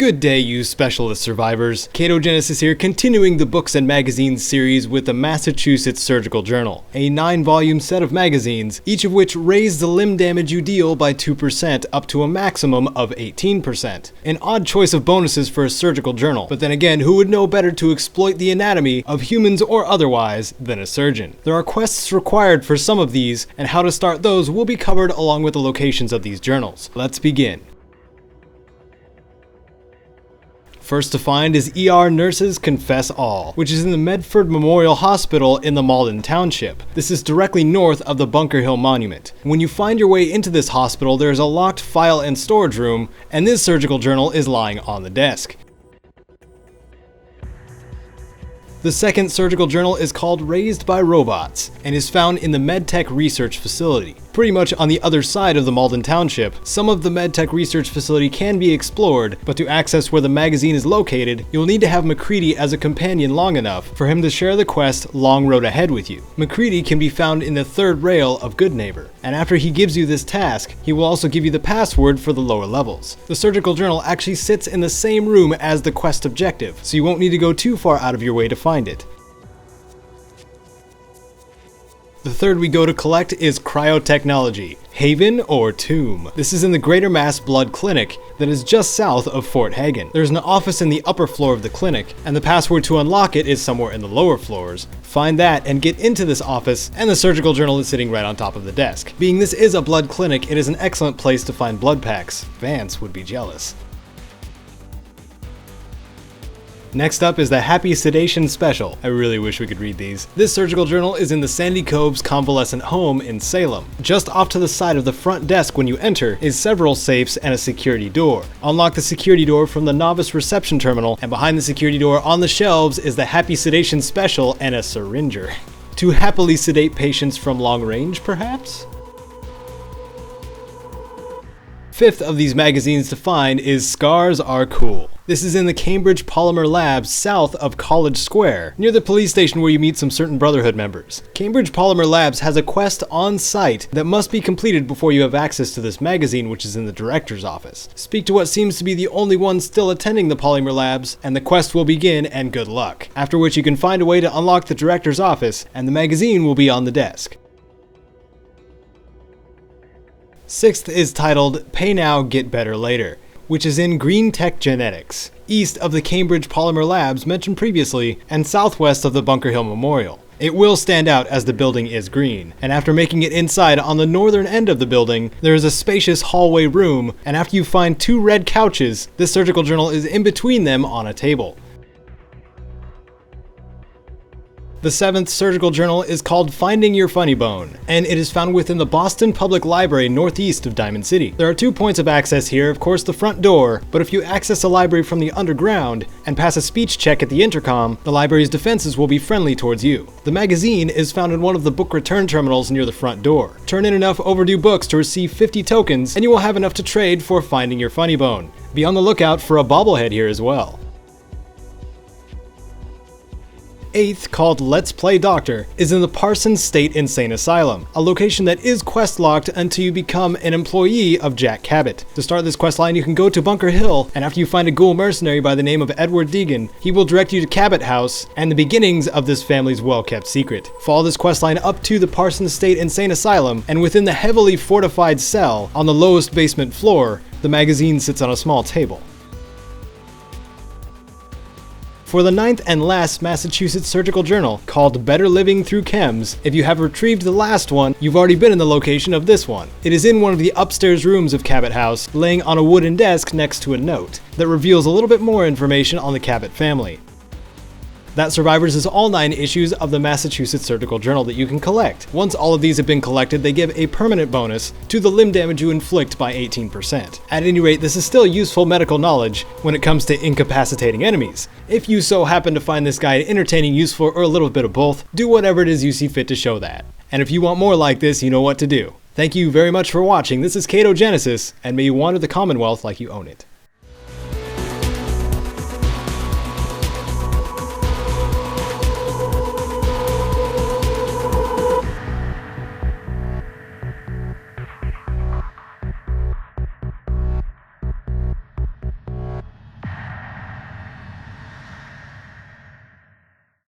Good day, you specialist survivors. Caedo here, continuing the books and magazines series with the Massachusetts Surgical Journal, a 9-volume set of magazines, each of which raise the limb damage you deal by 2% up to a maximum of 18%. An odd choice of bonuses for a surgical journal, but then again, who would know better to exploit the anatomy of humans or otherwise than a surgeon? There are quests required for some of these, and how to start those will be covered along with the locations of these journals. Let's begin. First to find is ER Nurses Confess All, which is in the Medford Memorial Hospital in the Malden Township. This is directly north of the Bunker Hill Monument. When you find your way into this hospital, there is a locked file and storage room, and this surgical journal is lying on the desk. The second surgical journal is called Raised by Robots, and is found in the MedTech Research Facility. Pretty much on the other side of the Malden Township, some of the MedTech Research Facility can be explored, but to access where the magazine is located, you'll need to have McCready as a companion long enough for him to share the quest Long Road Ahead with you. McCready can be found in the third rail of Good Neighbor, and after he gives you this task, he will also give you the password for the lower levels. The surgical journal actually sits in the same room as the quest objective, so you won't need to go too far out of your way to find it. The third we go to collect is Cryo-Technology, Haven or Tomb. This is in the Greater Mass Blood Clinic that is just south of Fort Hagen. There's an office in the upper floor of the clinic, and the password to unlock it is somewhere in the lower floors. Find that and get into this office, and the surgical journal is sitting right on top of the desk. Being this is a blood clinic, it is an excellent place to find blood packs. Vance would be jealous. Next up is the Happy Sedation Special. I really wish we could read these. This surgical journal is in the Sandy Coves Convalescent Home in Salem. Just off to the side of the front desk when you enter is several safes and a security door. Unlock the security door from the novice reception terminal, and behind the security door on the shelves is the Happy Sedation Special and a syringer. To happily sedate patients from long range, perhaps? Fifth of these magazines to find is Scars Are Cool. This is in the Cambridge Polymer Labs south of College Square, near the police station where you meet some certain Brotherhood members. Cambridge Polymer Labs has a quest on site that must be completed before you have access to this magazine, which is in the director's office. Speak to what seems to be the only one still attending the Polymer Labs, and the quest will begin, and good luck. After which you can find a way to unlock the director's office, and the magazine will be on the desk. Sixth is titled Pay Now, Get Better Later, which is in Green Tech Genetics, east of the Cambridge Polymer Labs mentioned previously, and southwest of the Bunker Hill Memorial. It will stand out as the building is green, and after making it inside on the northern end of the building, there is a spacious hallway room, and after you find 2 red couches, this surgical journal is in between them on a table. The 7th surgical journal is called Finding Your Funny Bone, and it is found within the Boston Public Library northeast of Diamond City. There are 2 points of access here, of course the front door, but if you access the library from the underground and pass a speech check at the intercom, the library's defenses will be friendly towards you. The magazine is found in one of the book return terminals near the front door. Turn in enough overdue books to receive 50 tokens, and you will have enough to trade for Finding Your Funny Bone. Be on the lookout for a bobblehead here as well. 8th, called Let's Play Doctor, is in the Parsons State Insane Asylum, a location that is quest locked until you become an employee of Jack Cabot. To start this quest line, you can go to Bunker Hill, and after you find a ghoul mercenary by the name of Edward Deegan, he will direct you to Cabot House and the beginnings of this family's well-kept secret. Follow this quest line up to the Parsons State Insane Asylum, and within the heavily fortified cell on the lowest basement floor, the magazine sits on a small table. For the 9th and last Massachusetts surgical journal, called Better Living Through Chems, if you have retrieved the last one, you've already been in the location of this one. It is in one of the upstairs rooms of Cabot House, laying on a wooden desk next to a note that reveals a little bit more information on the Cabot family. That, survivors, is all 9 issues of the Massachusetts Surgical Journal that you can collect. Once all of these have been collected, they give a permanent bonus to the limb damage you inflict by 18%. At any rate, this is still useful medical knowledge when it comes to incapacitating enemies. If you so happen to find this guide entertaining, useful, or a little bit of both, do whatever it is you see fit to show that. And if you want more like this, you know what to do. Thank you very much for watching. This is Caedo, and may you wander the Commonwealth like you own it.